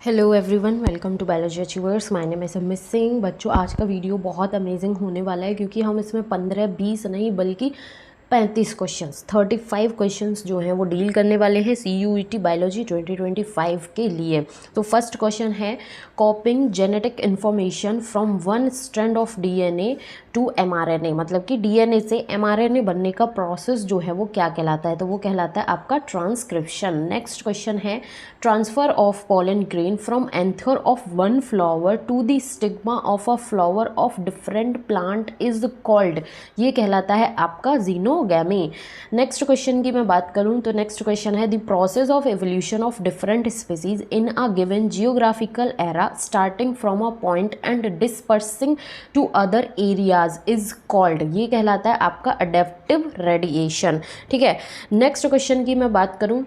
Hello everyone, welcome to biology achievers. My name is miss Singh. बच्चों, आज का video बहुत अमेजिंग होने वाला है क्योंकि हम इसमें 15-20 नहीं बल्कि 35 क्वेश्चंस 35 क्वेश्चंस जो हैं वो डील करने वाले हैं CUET बायोलॉजी 2025 के लिए। तो फर्स्ट क्वेश्चन है, copying genetic information from one strand of DNA to mRNA, मतलब कि DNA से mRNA बनने का प्रोसेस जो है वो क्या कहलाता है? तो वो कहलाता है आपका ट्रांसक्रिप्शन। नेक्स्ट क्वेश्चन है, transfer of pollen grain from anther of one flower to the stigma of a flower of different plant is called, ये कहलाता है आपका जीनोगैमी। नेक्स्ट क्वेश्चन की मैं बात करूं तो नेक्स्ट क्वेश्चन है, the process of evolution of different species in a given geographical area starting from a point and dispersing to other areas is called, ये कहलाता है आपका अडेप्टिव रेडिएशन। ठीक है। नेक्स्ट क्वेश्चन की मैं बात करूं,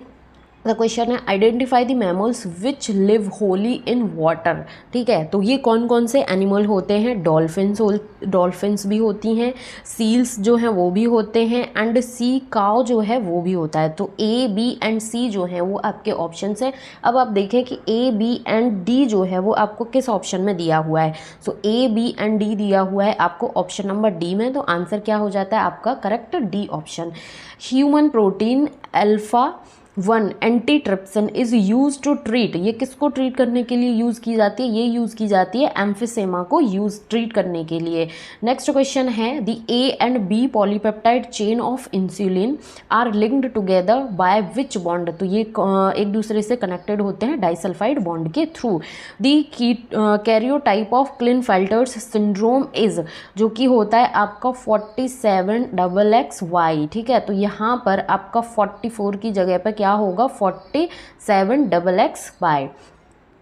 द क्वेश्चन है, identify the mammals which live Holi in water. ठीक है, तो ये कौन कौन से एनिमल होते हैं? डॉल्फिन्स भी होती हैं, सील्स जो हैं वो भी होते हैं, एंड सी काउ जो है वो भी होता है। तो A, B एंड C जो हैं वो आपके ऑप्शन हैं। अब आप देखें कि A, B एंड D जो है वो आपको किस ऑप्शन में दिया हुआ है। सो A, B एंड D दिया हुआ है आपको ऑप्शन नंबर D में, तो आंसर क्या हो जाता है आपका correct D option. Human protein alpha 1 antitrypsin is used to treat, ये किसको ट्रीट करने के लिए यूज़ की जाती है? ये यूज़ की जाती है एम्फिसेमा को ट्रीट करने के लिए। नेक्स्ट क्वेश्चन है, the A and B polypeptide chain of insulin are linked together by which bond, तो ये एक दूसरे से कनेक्टेड होते हैं डाइसल्फाइड बॉन्ड के through. The karyotype of Klinefelter's syndrome is, जो कि होता है आपका 47XXY। ठीक है, तो यहाँ पर आपका 44 की जगह पर क्या होगा? 47XXY।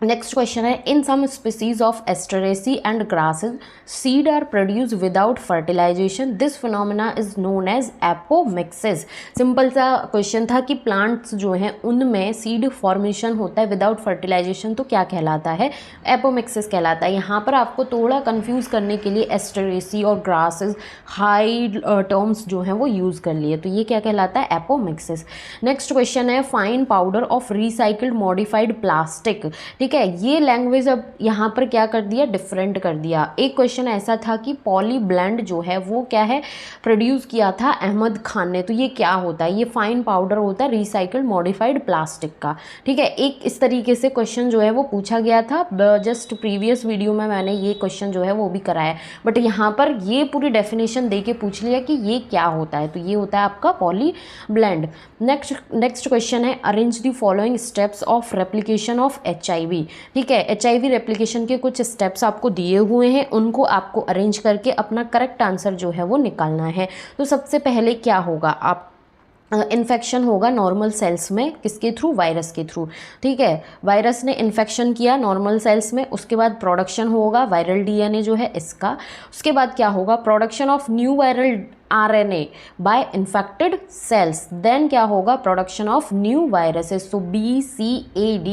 Next question is, in some species of Asteraceae and grasses seed are produce without fertilisation, this phenomena is known as apomixis. Simple सा क्वेश्चन था कि प्लांट्स जो हैं उनमें सीड फॉर्मेशन होता है विदाउट फर्टिलाइजेशन, तो क्या कहलाता है? एपोमिक्सिस कहलाता है। यहाँ पर आपको थोड़ा कंफ्यूज करने के लिए एस्टरेसी और ग्रासेस हाई टर्म्स जो हैं वो यूज़ कर लिए, तो ये क्या कहलाता है? एपोमिक्सिस। नेक्स्ट क्वेश्चन है, fine powder of recycled modified plastic. ठीक है, ये लैंग्वेज अब यहाँ पर क्या कर दिया? डिफरेंट कर दिया। एक क्वेश्चन ऐसा था कि पॉली ब्लेंड जो है वो क्या है? प्रोड्यूस किया था अहमद खान ने, तो ये क्या होता है? ये फाइन पाउडर होता है रिसाइकल्ड मॉडिफाइड प्लास्टिक का। ठीक है, एक इस तरीके से क्वेश्चन जो है वो पूछा गया था, जस्ट प्रीवियस वीडियो में मैंने ये क्वेश्चन जो है वो भी कराया, बट यहाँ पर ये पूरी डेफिनेशन दे के पूछ लिया कि ये क्या होता है, तो ये होता है आपका पॉली ब्लेंड। नेक्स्ट क्वेश्चन है, arrange the following steps of replication of HIV। ठीक है, HIV रेप्लिकेशन के कुछ स्टेप्स आपको दिए हुए हैं, उनको आपको अरेंज करके अपना करेक्ट आंसर जो है वो निकालना है। तो सबसे पहले क्या होगा? आप इन्फेक्शन होगा नॉर्मल सेल्स में, किसके थ्रू? वायरस के थ्रू। ठीक है, वायरस ने इन्फेक्शन किया नॉर्मल सेल्स में, उसके बाद प्रोडक्शन होगा वायरल DNA जो है इसका। उसके बाद क्या होगा? Production of new viral RNA by infected cells. Then क्या होगा? Production of new viruses. So BCAD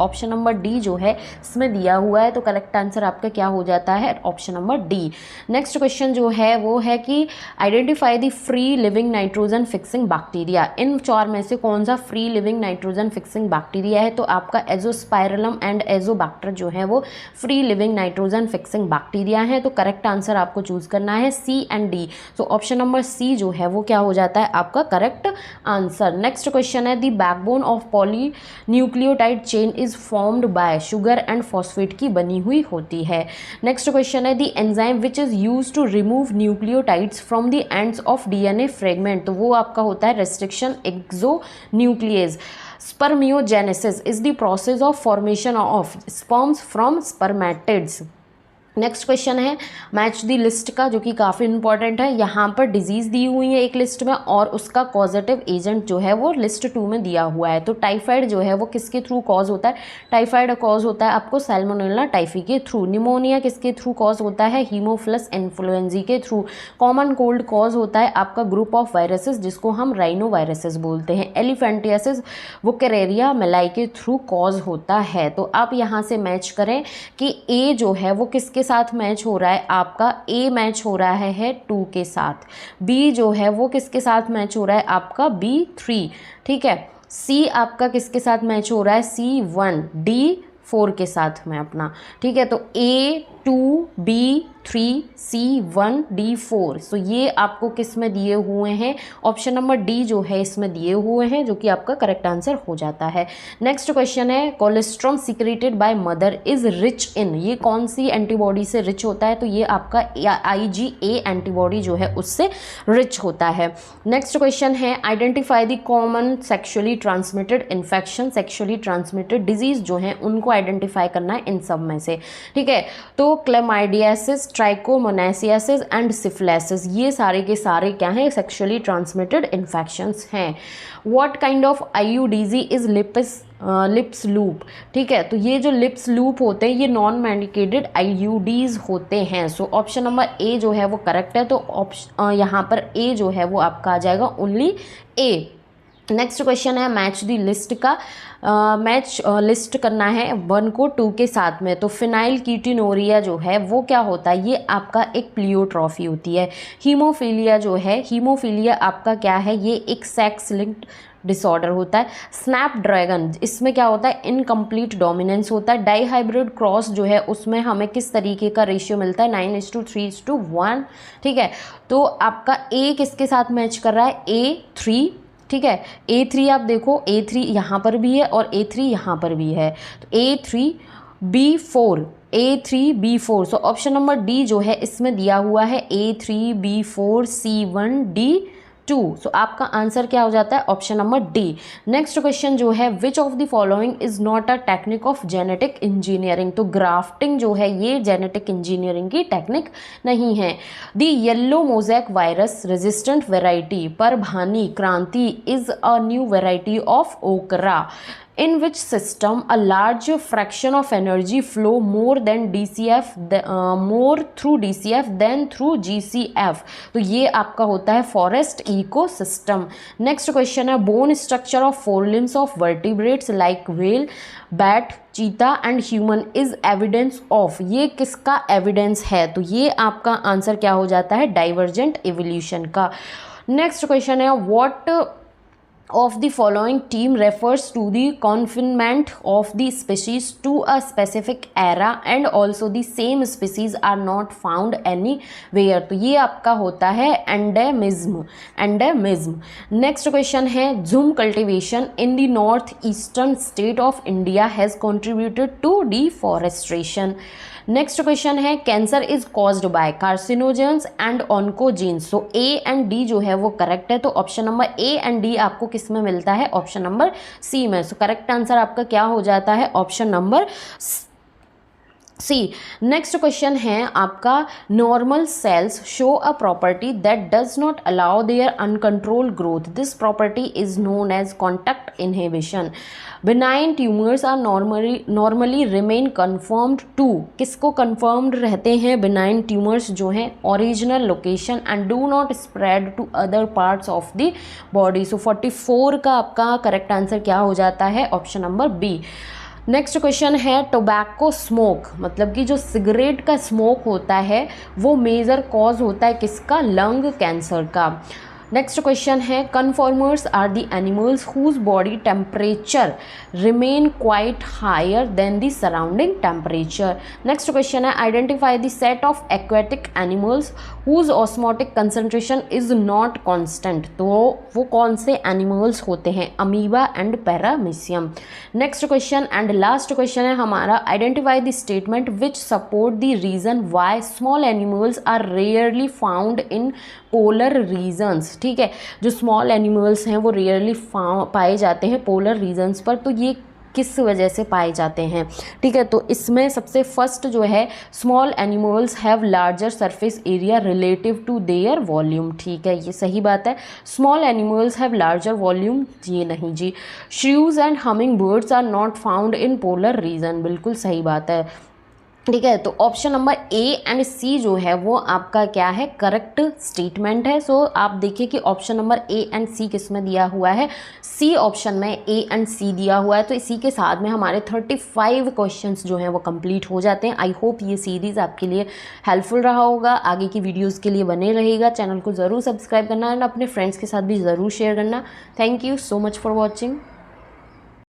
option number D जो है इसमें दिया हुआ है, तो करेक्ट आंसर आपका क्या हो जाता है? Option number D। Next question जो है वो है कि identify the free living nitrogen fixing bacteria. इन 4 में से कौन सा free living nitrogen fixing bacteria है? तो आपका एजोस्पाइरलम एंड एजोबैक्टर जो है वो free living nitrogen fixing bacteria है, तो करेक्ट आंसर आपको चूज करना है C एंड D। तो ऑप्शन नंबर C जो है वो क्या हो जाता है आपका करेक्ट आंसर। नेक्स्ट क्वेश्चन है, the backbone of polynucleotide chain is formed by, sugar and phosphate की बनी हुई होती है। नेक्स्ट क्वेश्चन है, the enzyme which is used to remove nucleotides from the ends of DNA fragment, तो वो आपका होता है restriction exonuclease. Spermiogenesis is the process of formation of sperms from spermatids. Next question is, match the list का, जो कि काफ़ी important है। यहाँ पर डिजीज़ दी हुई है एक लिस्ट में और उसका कॉजेटिव एजेंट जो है वो लिस्ट 2 में दिया हुआ है। तो टाइफाइड जो है वो किसके थ्रू कॉज होता है? टाइफाइड कॉज होता है आपको सैल्मोनेला टाइफी के थ्रू। निमोनिया किसके थ्रू कॉज होता है? हीमोफिलस इन्फ्लुएंजा के थ्रू। कॉमन कोल्ड कॉज होता है आपका ग्रुप ऑफ वायरसेस जिसको हम राइनो वायरसेस बोलते हैं। एलिफेंटियासिस वो कैरेरिया मेलाई के थ्रू कॉज होता है। तो आप यहाँ से मैच करें कि A जो है वो किसके साथ मैच हो रहा है? आपका A मैच हो रहा है 2 के साथ। B जो है वो किसके साथ मैच हो रहा है? आपका B3। ठीक है, सी आपका किसके साथ मैच हो रहा है, C1 D4 के साथ में अपना, ठीक है। तो A2 B3 C1 D4, सो ये आपको किस में दिए हुए हैं, ऑप्शन नंबर डी जो है इसमें दिए हुए हैं, जो कि आपका करेक्ट आंसर हो जाता है। नेक्स्ट क्वेश्चन है, cholesterol secreted by mother is rich in, ये कौन सी एंटीबॉडी से रिच होता है, तो ये आपका IgA एंटीबॉडी जो है उससे रिच होता है। नेक्स्ट क्वेश्चन है, identify the common sexually transmitted infection, sexually transmitted disease जो है उनको आइडेंटिफाई करना है इन सब में से, ठीक है। तो क्लेमाइडियासिस, ट्राइकोमोनासियासिस एंड सिफिलिसिस, ये सारे के सारे क्या हैं, सेक्सुअली ट्रांसमिटेड इन्फेक्शंस हैं। What kind of IUDZ is lips loop, ठीक है। तो ये जो लिप्स लूप होते हैं ये नॉन मेडिकेटेड IUDs होते हैं। सो ऑप्शन नंबर ए जो है वो करेक्ट है, तो ऑप्शन यहाँ पर ए जो है वो आपका आ जाएगा only A. Next question is, match the list का मैच लिस्ट करना है 1 को 2 के साथ में। तो फिनाइल कीटोनुरिया जो है वो क्या होता है, ये आपका एक प्लियोट्रॉफी होती है। हीमोफीलिया जो है, हीमोफीलिया आपका क्या है, ये एक सेक्स लिंक्ड डिसऑर्डर होता है। स्नैपड्रैगन, इसमें क्या होता है, इनकम्प्लीट डोमिनेंस होता है। डाईहाइब्रिड क्रॉस जो है उसमें हमें किस तरीके का रेशियो मिलता है, 9:3:1, ठीक है। तो आपका ए किसके साथ मैच कर रहा है, A3, ठीक है। A3 आप देखो, A3 यहाँ पर भी है और A3 यहाँ पर भी है, तो A3B4, A3B4, so option number D जो है इसमें दिया हुआ है A3B4 C1D2, सो आपका आंसर क्या हो जाता है, option number D. Next question जो है, which of the following is not a technique of genetic engineering, तो ग्राफ्टिंग जो है ये जेनेटिक इंजीनियरिंग की टेक्निक नहीं है। The yellow mosaic virus resistant variety Parbhani Kranti is a new variety of okra in which system a large fraction of energy flow more through DCF than through GCF, तो ये आपका होता है फॉरेस्ट इकोसिस्टम। नेक्स्ट क्वेश्चन है, bone structure of 4 limbs of vertebrates like whale, bat, चीता and human is evidence of, ये किसका evidence है, तो ये आपका आंसर क्या हो जाता है, डाइवर्जेंट एवोल्यूशन का। नेक्स्ट क्वेश्चन है, what of the following team refers to the confinement of the species to a specific era and also the same species are not found anywhere, तो ये आपका होता है एंडेमिज्म। नेक्स्ट क्वेश्चन है, jhum cultivation in the north eastern state of India has contributed to deforestation. Next question है, cancer is caused by carcinogens and oncogenes, so A and D जो है वो करेक्ट है, तो option number A and D आपको किस में मिलता है, ऑप्शन नंबर सी में। सो करेक्ट आंसर आपका क्या हो जाता है, option number C. Next question है आपका, normal cells show a property that does not allow their uncontrolled growth, this property is known as contact inhibition. Benign tumours are normally remain confirmed to, किसको confirmed रहते हैं, benign tumours जो हैं, original location and do not spread to other parts of the body. So 44 का आपका correct answer क्या हो जाता है, option number B. Next question है, टोबैको स्मोक, मतलब कि जो सिगरेट का स्मोक होता है वो मेजर कॉज होता है किसका, लंग कैंसर का। नेक्स्ट क्वेश्चन है, conformers are the animals whose body temperature remain quite higher than the surrounding temperature. Next question है, identify the set of aquatic animals whose osmotic concentration is not constant, तो वो कौन से animals होते हैं, amoeba and paramecium. Next question and last question है हमारा, identify the statement which support the reason why small animals are rarely found in polar regions, ठीक है। जो स्मॉल एनिमल्स हैं वो रेयरली पाए जाते हैं पोलर रीजन्स पर, तो ये किस वजह से पाए जाते हैं, ठीक है। तो इसमें सबसे फर्स्ट जो है, small animals have larger surface area relative to their volume, ठीक है, ये सही बात है। Small animals have larger volume, ये नहीं जी। श्यूज and humming birds are not found in polar region, बिल्कुल सही बात है, ठीक है। तो option number A and C जो है वो आपका क्या है, करेक्ट स्टेटमेंट है। सो आप देखिए कि ऑप्शन नंबर ए एंड सी किस में दिया हुआ है, सी ऑप्शन में ए एंड सी दिया हुआ है। तो इसी के साथ में हमारे 35 क्वेश्चंस जो हैं वो कंप्लीट हो जाते हैं। आई होप ये सीरीज़ आपके लिए हेल्पफुल रहा होगा, आगे की वीडियोज़ के लिए बने रहेगा। चैनल को ज़रूर सब्सक्राइब करना एंड अपने फ्रेंड्स के साथ भी ज़रूर शेयर करना। Thank you so much for watching.